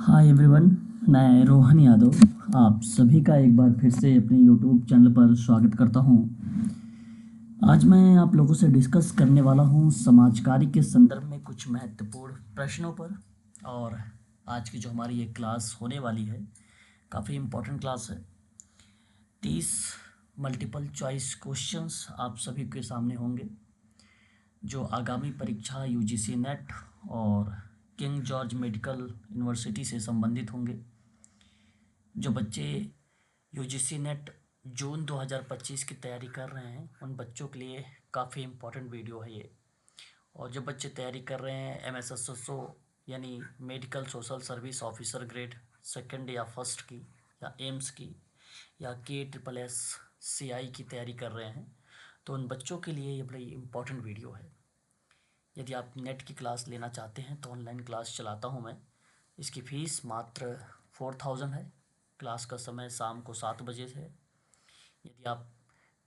Hi everyone. मैं रोहन यादव आप सभी का एक बार फिर से अपने यूट्यूब चैनल पर स्वागत करता हूं। आज मैं आप लोगों से डिस्कस करने वाला हूं समाज कार्य के संदर्भ में कुछ महत्वपूर्ण प्रश्नों पर। और आज की जो हमारी ये क्लास होने वाली है काफ़ी इम्पोर्टेंट क्लास है। 30 मल्टीपल चॉइस क्वेश्चंस आप सभी के सामने होंगे जो आगामी परीक्षा यूजीसी नेट और किंग जॉर्ज मेडिकल यूनिवर्सिटी से संबंधित होंगे। जो बच्चे यूजीसी नेट जून 2025 की तैयारी कर रहे हैं उन बच्चों के लिए काफ़ी इम्पोर्टेंट वीडियो है ये। और जो बच्चे तैयारी कर रहे हैं एमएसएसओ यानी medical social service officer grade second या फर्स्ट की या एम्स की या KSSCI की तैयारी कर रहे हैं तो उन बच्चों के लिए ये बड़ी इम्पोर्टेंट वीडियो है। यदि आप नेट की क्लास लेना चाहते हैं तो ऑनलाइन क्लास चलाता हूँ मैं। इसकी फ़ीस मात्र 4000 है। क्लास का समय शाम को 7 बजे है। यदि आप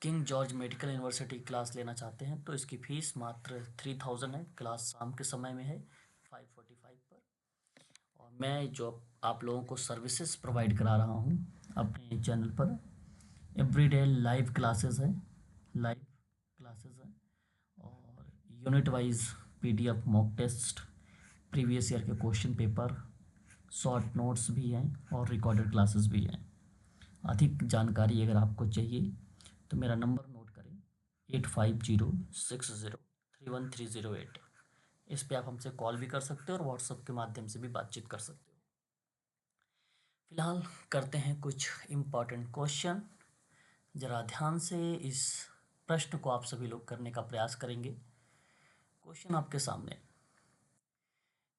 king George medical university class लेना चाहते हैं तो इसकी फ़ीस मात्र 3000 है। क्लास शाम के समय में है 5:45 पर। और मैं जो आप लोगों को सर्विसेज प्रोवाइड करा रहा हूँ अपने चैनल पर, एवरीडे लाइव क्लासेस है, लाइव क्लासेस है और unit wise PDF mock test, previous year के क्वेश्चन पेपर, शॉर्ट नोट्स भी हैं और रिकॉर्डेड क्लासेस भी हैं। अधिक जानकारी अगर आपको चाहिए तो मेरा नंबर नोट करें 8506031308। इस पे आप हमसे कॉल भी कर सकते हो और व्हाट्सएप के माध्यम से भी बातचीत कर सकते हो। फिलहाल करते हैं कुछ इम्पॉर्टेंट क्वेश्चन। ज़रा ध्यान से इस प्रश्न को आप सभी लोग करने का प्रयास करेंगे। क्वेश्चन आपके सामने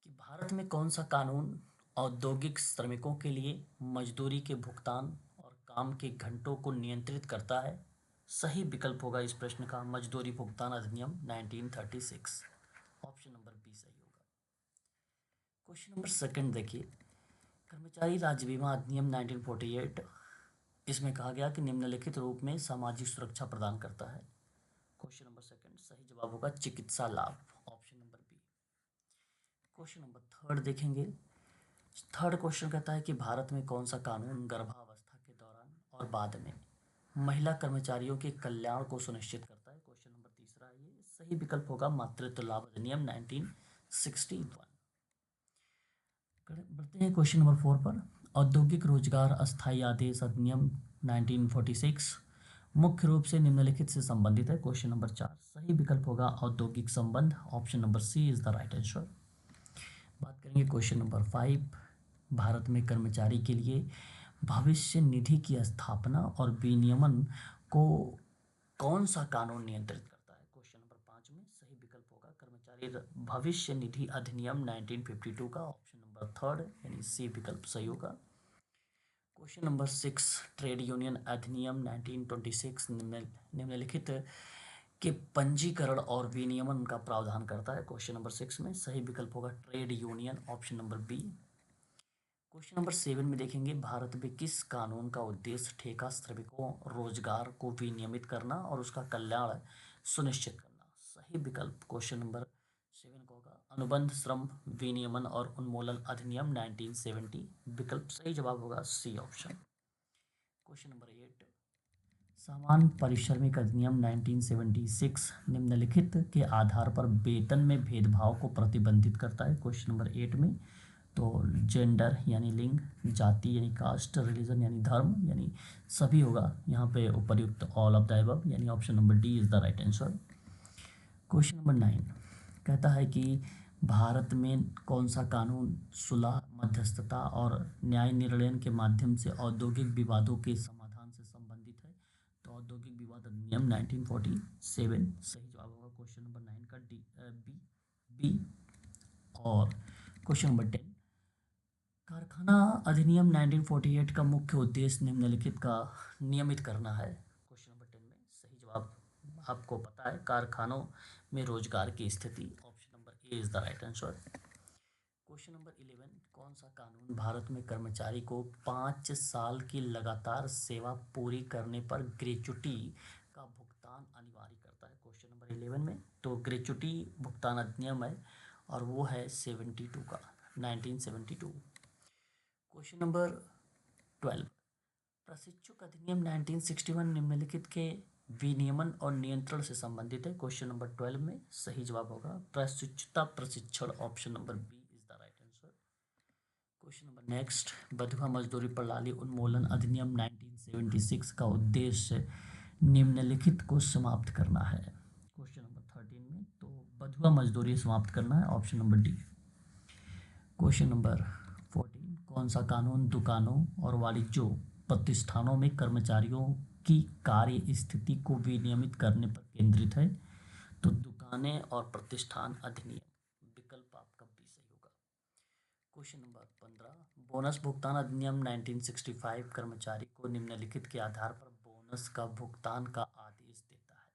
कि भारत में कौन सा कानून औद्योगिक श्रमिकों के लिए मजदूरी के भुगतान और काम के घंटों को नियंत्रित करता है। सही विकल्प होगा इस प्रश्न का मजदूरी भुगतान अधिनियम 1936। ऑप्शन नंबर बी सही होगा। क्वेश्चन नंबर सेकंड देखिए, कर्मचारी राज्य बीमा अधिनियम 1948, इसमें कहा गया कि निम्नलिखित रूप में सामाजिक सुरक्षा प्रदान करता है। क्वेश्चन नंबर सेकंड सही जवाब होगा चिकित्सा लाभ। Option number B. Question number third देखेंगे। थर्ड क्वेश्चन कहता है कि भारत में कौन सा कानून गर्भावस्था के दौरान और बाद में महिला कर्मचारियों के कल्याण को सुनिश्चित करता है। क्वेश्चन नंबर तीसरा है ये। सही विकल्प होगा मातृत्व लाभ अधिनियम 1961। बढ़ते हैं क्वेश्चन नंबर 4 पर। औद्योगिक रोजगार अस्थायी आदेश अधिनियम 1946 मुख्य रूप से निम्नलिखित से संबंधित है। क्वेश्चन नंबर 4 सही विकल्प होगा औद्योगिक संबंध। Option number C is the right answer. बात करेंगे क्वेश्चन नंबर 5। भारत में कर्मचारी के लिए भविष्य निधि की स्थापना और विनियमन को कौन सा कानून नियंत्रित करता है। क्वेश्चन नंबर 5 में सही विकल्प होगा कर्मचारी भविष्य निधि अधिनियम 1952 का। ऑप्शन नंबर थर्ड यानी सी विकल्प सही होगा। क्वेश्चन नंबर 6 ट्रेड यूनियन अधिनियम 1926 निम्नलिखित के पंजीकरण और विनियमन का प्रावधान करता है। क्वेश्चन नंबर 6 में सही विकल्प होगा trade union. Option number B. Question number 7 में देखेंगे भारत में किस कानून का उद्देश्य ठेका श्रमिकों रोजगार को विनियमित करना और उसका कल्याण सुनिश्चित करना। सही विकल्प क्वेश्चन नंबर 7 को होगा अनुबंध श्रम विनियमन और उन्मूलन अधिनियम 1970। विकल्प सही जवाब होगा सी ऑप्शन। क्वेश्चन नंबर 8 समान परिश्रमिक अधिनियम 1976 निम्नलिखित के आधार पर वेतन में भेदभाव को प्रतिबंधित करता है। क्वेश्चन नंबर 8 में तो जेंडर यानी लिंग, जाति यानी कास्ट, रिलीजन यानी धर्म यानी सभी होगा यहाँ पे उपर्युक्त ऑल ऑफ द अबव यानी option number D is the right answer. Question number 9 कहता है कि भारत में कौन सा कानून सुलह मध्यस्थता और न्याय निर्णय के माध्यम से औद्योगिक विवादों के समाधान से संबंधित है। तो औद्योगिक विवाद अधिनियम 1947 सही जवाब होगा क्वेश्चन नंबर 9 का बी। और क्वेश्चन नंबर 10 कारखाना अधिनियम 1948 का मुख्य उद्देश्य निम्नलिखित का नियमित करना है। क्वेश्चन नंबर 10 में सही जवाब आपको पता है कारखानों में रोजगार की स्थिति। Option number A is the right answer. Question number 11 कौन सा कानून भारत में कर्मचारी को 5 साल की लगातार सेवा पूरी करने पर ग्रेच्युटी का भुगतान अनिवार्य करता है। क्वेश्चन नंबर 11 में तो ग्रेच्युटी भुगतान अधिनियम है और वो है 72 का 1972। क्वेश्चन नंबर 12, प्रशिक्षुक अधिनियम 1961 निम्नलिखित के विनियमन और नियंत्रण से संबंधित है। क्वेश्चन नंबर 12 में सही जवाब होगा प्रशिक्षुता प्रशिक्षण, option number B is the right answer. Question number next, बंधुआ मजदूरी प्रणाली उन्मूलन अधिनियम 1976 का उद्देश्य निम्नलिखित को समाप्त करना है। क्वेश्चन नंबर 13 में तो बंधुआ मजदूरी समाप्त करना है, option number D. Question number 14, कौन सा कानून दुकानों और वाणिज्य प्रतिष्ठानों में कर्मचारियों की कार्य स्थिति को विनियमित करने पर केंद्रित है? तो दुकानें और प्रतिष्ठान अधिनियम, विकल्प आपका बी सही होगा। क्वेश्चन नंबर 15, बोनस भुगतान अधिनियम 1965 कर्मचारी को निम्नलिखित के आधार पर बोनस का भुगतान का आदेश देता है?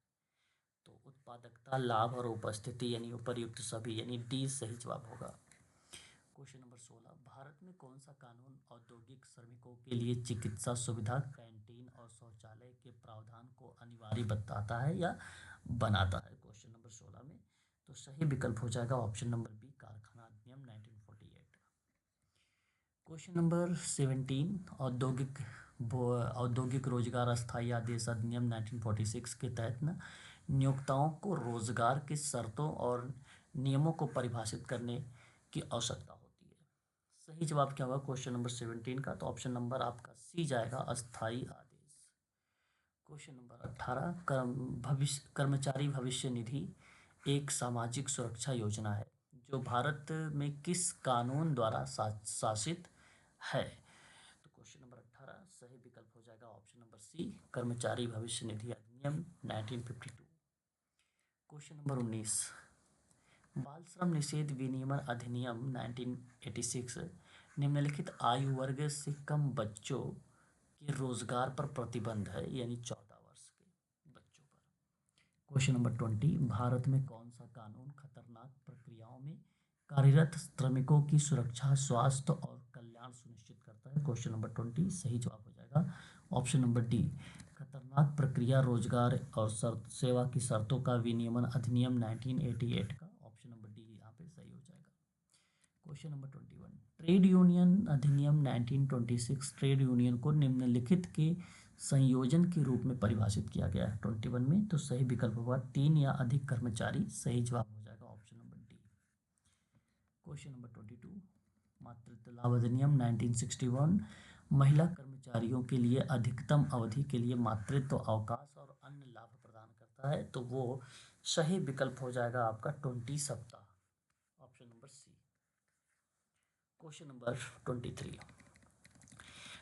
तो उत्पादकता, लाभ और उपस्थिति यानी उपर्युक्त सभी, यानी डी सही जवाब होगा। क्वेश्चन नंबर 16, भारत में कौन सा कानून औद्योगिक श्रमिकों के लिए चिकित्सा सुविधा, कैंटीन और शौचालय के प्रावधान को अनिवार्य बताता है या बनाता है? क्वेश्चन नंबर 16 में तो सही विकल्प हो जाएगा ऑप्शन नंबर बी, कारखाना अधिनियम 1948। क्वेश्चन नंबर 17, औद्योगिक रोजगार अस्थायी आदेश अधिनियम 1946 के तहत न नियोक्ताओं को रोजगार की शर्तों और नियमों को परिभाषित करने की आवश्यकता होती है। सही जवाब क्या होगा क्वेश्चन नंबर 17 का? तो ऑप्शन नंबर आपका सी जाएगा, अस्थायी आदेश। क्वेश्चन नंबर 18, कर्मचारी भविष्य निधि एक सामाजिक सुरक्षा योजना है जो भारत में किस कानून द्वारा शासित है? तो क्वेश्चन नंबर 18 सही विकल्प हो जाएगा ऑप्शन नंबर सी, कर्मचारी भविष्य निधि अधिनियम 1952। क्वेश्चन नंबर 19, बाल श्रम निषेध विनियमन अधिनियम 1986 निम्नलिखित आयु वर्ग से कम बच्चों के रोजगार पर प्रतिबंध है, यानी 14 वर्ष के बच्चों पर। क्वेश्चन नंबर 20, भारत में कौन सा कानून खतरनाक प्रक्रियाओं में कार्यरत श्रमिकों की सुरक्षा, स्वास्थ्य और कल्याण सुनिश्चित करता है? क्वेश्चन नंबर 20 सही जवाब हो जाएगा ऑप्शन नंबर डी, खतरनाक प्रक्रिया रोजगार और सेवा की शर्तों का विनियमन अधिनियम 1988 का, ऑप्शन नंबर डी यहाँ पे सही हो जाएगा। क्वेश्चन नंबर 21, ट्रेड यूनियन अधिनियम 1926 ट्रेड यूनियन को निम्नलिखित के संयोजन के रूप में परिभाषित किया गया है 21 में, तो सही विकल्प होगा 3 या अधिक कर्मचारी, सही जवाब हो जाएगा option number D. Question number 22, मातृत्व लाभ अधिनियम 1961 महिला कर्मचारियों के लिए अधिकतम अवधि के लिए मातृत्व अवकाश और अन्य लाभ प्रदान करता है, तो वो सही विकल्प हो जाएगा आपका 20 सप्ताह, option number C. Question number 23,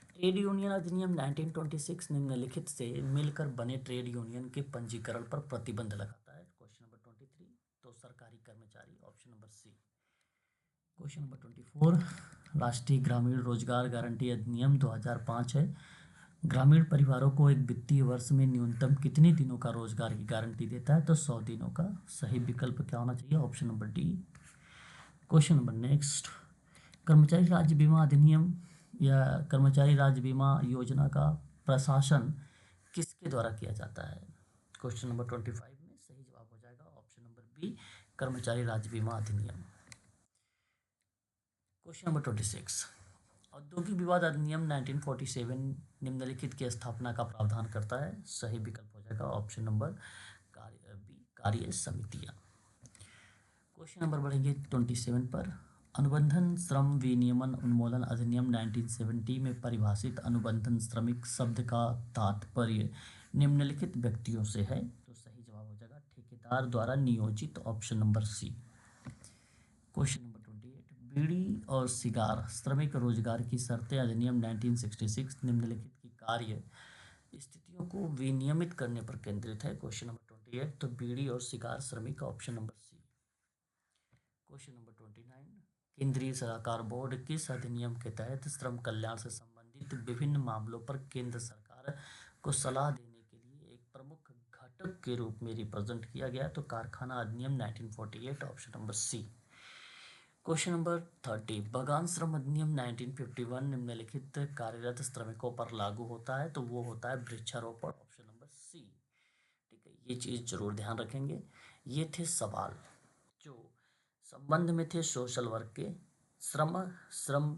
trade union अधिनियम 1926 निम्नलिखित से मिलकर बने ट्रेड यूनियन के पंजीकरण पर प्रतिबंध लगाता है? क्वेश्चन नंबर 23 तो सरकारी कर्मचारी, option number C. Question number 24, राष्ट्रीय ग्रामीण रोजगार गारंटी अधिनियम 2005 है, ग्रामीण परिवारों को एक वित्तीय वर्ष में न्यूनतम कितने दिनों का रोजगार की गारंटी देता है? तो 100 दिनों का, सही विकल्प क्या होना चाहिए? Option number D. Question number next, कर्मचारी राज्य बीमा अधिनियम या कर्मचारी राज्य बीमा योजना का प्रशासन किसके द्वारा किया जाता है? क्वेश्चन नंबर 25 में सही जवाब हो जाएगा ऑप्शन नंबर बी, कर्मचारी राज्य बीमा अधिनियम। क्वेश्चन नंबर 26, औद्योगिक विवाद अधिनियम 1947 निम्नलिखित की स्थापना का प्रावधान करता है? सही विकल्प हो जाएगा ऑप्शन नंबर बी, कार्य समितियां। क्वेश्चन नंबर बढ़ेंगे 27 पर, अनुबंधन श्रम विनियमन उन्मूलन अधिनियम 1970 में परिभाषित अनुबंधन श्रमिक शब्द का तात्पर्य निम्नलिखित व्यक्तियों से है? तो सही जवाब हो जाएगा ठेकेदार द्वारा नियोजित, option number C. Question number 28, बीड़ी और सिगार श्रमिक रोजगार की शर्तें अधिनियम 1966 निम्नलिखित की कार्य स्थितियों को विनियमित करने पर केंद्रित है? क्वेश्चन नंबर 28 तो बीड़ी और सिगार श्रमिक, option number C. Question number 29, केंद्रीय सलाहकार बोर्ड किस अधिनियम के तहत श्रम कल्याण से संबंधित विभिन्न मामलों पर केंद्र सरकार को सलाह देने के लिए एक प्रमुख घटक के रूप में रिप्रेजेंट किया गया? तो कारखाना अधिनियम 1948, option number C. Question number 30, बगान श्रम अधिनियम 1951 निम्नलिखित कार्यरत श्रमिकों पर लागू होता है? तो वो होता है वृक्षारोपण, ऑप्शन नंबर सी। ठीक है, ये चीज़ जरूर ध्यान रखेंगे। ये थे सवाल जो संबंध में थे सोशल वर्क के, श्रम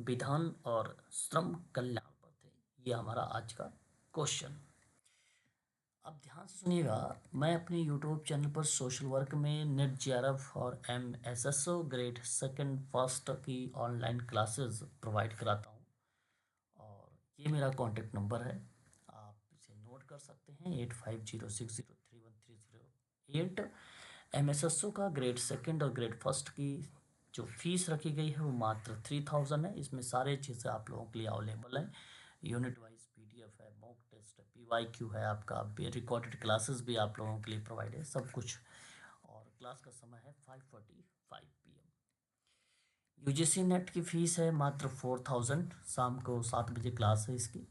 विधान और श्रम कल्याण पर थे। ये हमारा आज का क्वेश्चन। अब ध्यान से सुनिएगा, मैं अपने यूट्यूब चैनल पर सोशल वर्क में नेट जेआरएफ और एमएसएसओ ग्रेड सेकंड फर्स्ट की ऑनलाइन क्लासेस प्रोवाइड कराता हूँ, और ये मेरा कॉन्टेक्ट नंबर है, आप इसे नोट कर सकते हैं 8506031308। एमएसएसओ का ग्रेड सेकंड और ग्रेड फर्स्ट की जो फीस रखी गई है वो मात्र 3000 है। इसमें सारे चीज़ें आप लोगों के लिए अवेलेबल है, यूनिट वाइज पीडीएफ है, मॉक टेस्ट है, पीवाईक्यू है, आपका रिकॉर्डेड क्लासेस भी आप लोगों के लिए प्रोवाइड है, सब कुछ। और क्लास का समय है 5:45 PM। यूजीसी नेट की फ़ीस है मात्र 4000, शाम को 7 बजे क्लास है इसकी,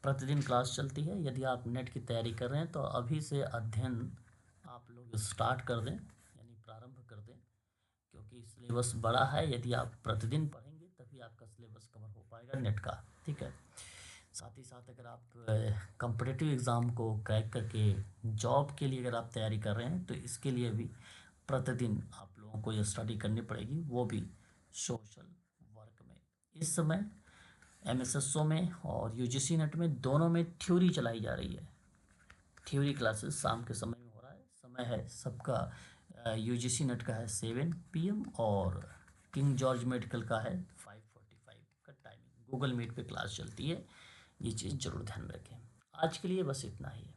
प्रतिदिन क्लास चलती है। यदि आप नेट की तैयारी कर रहे हैं तो अभी से अध्ययन आप लोग स्टार्ट कर दें, यानी प्रारंभ कर दें, क्योंकि सिलेबस बड़ा है। यदि आप प्रतिदिन पढ़ेंगे तभी आपका सिलेबस कवर हो पाएगा नेट का, ठीक है। साथ ही साथ अगर आप कॉम्पिटिटिव एग्ज़ाम को क्रैक करके जॉब के लिए अगर आप तैयारी कर रहे हैं तो इसके लिए भी प्रतिदिन आप लोगों को ये स्टडी करनी पड़ेगी, वो भी सोशल वर्क में। इस समय एमएसएसओ में और यूजीसी नेट में दोनों में थ्योरी चलाई जा रही है। थ्योरी क्लासेस शाम के समय में हो रहा है। समय है सबका, यूजीसी नेट का है 7 PM और किंग जॉर्ज मेडिकल का है 5:45 का टाइमिंग। गूगल मीट पे क्लास चलती है, ये चीज़ ज़रूर ध्यान में रखें। आज के लिए बस इतना ही है।